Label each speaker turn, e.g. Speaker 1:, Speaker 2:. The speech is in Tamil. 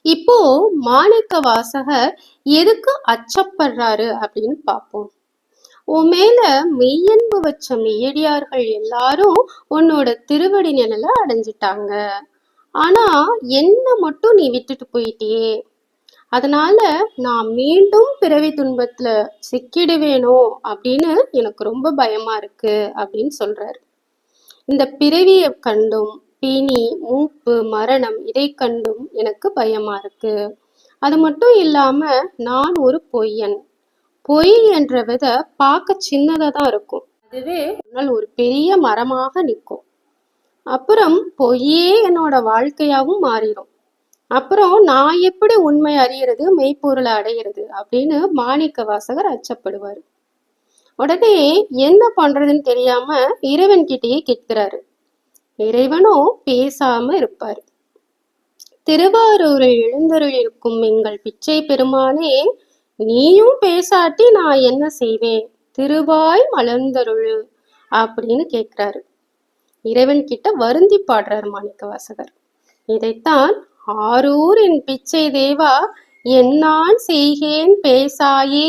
Speaker 1: இப்போ மாணிக்க வாசகர் எதுக்கு அச்சப்படுறாரு அப்படின்னு பார்ப்போம். உன் மேல மெய்யன்பு வச்ச மெய்யடியார்கள் எல்லாரும் உன்னோட திருவடி நிழல அடைஞ்சிட்டாங்க. ஆனா என்ன மட்டும் நீ விட்டுட்டு போயிட்டியே, அதனால நான் மீண்டும் பிறவி துன்பத்துல சிக்கிடுவேனோ அப்படின்னு எனக்கு ரொம்ப பயமா இருக்கு அப்படின்னு சொல்றாரு. இந்த பிறவியை கண்டும் பிணி, மூப்பு, மரணம் இதை கண்டும் எனக்கு பயமா இருக்கு. அது மட்டும் இல்லாம நான் ஒரு பொய்யன். பொய் என்ற விதை பார்க்க சின்னதா தான் இருக்கும், அதுவே ஒரு பெரிய மரமாக நிற்கும். அப்புறம் பொய்யே என்னோட வாழ்க்கையாவும் மாறிடும். அப்புறம் நான் எப்படி உண்மை அறியறது, மெய்ப்பொருளை அடையிறது அப்படின்னு மாணிக்க வாசகர் அச்சப்படுவார். உடனே என்ன பண்றதுன்னு தெரியாம இறைவன் கிட்டேயே கேட்கிறாரு. இறைவனும் பேசாம இருப்பாரு. திருவாரூரில் எழுந்தருள் இருக்கும் எங்கள் பிச்சை பெருமானே, நீயும் பேசாட்டி நான் என்ன செய்வேன், திருவாய் மலர்ந்தருளு அப்படின்னு கேட்கிறாரு. இறைவன் கிட்ட வருந்தி பாடுறார் மாணிக்க வாசகர். இதைத்தான் ஆரூர் என் பிச்சை தேவா என்னான் செய்கேன் பேசாயே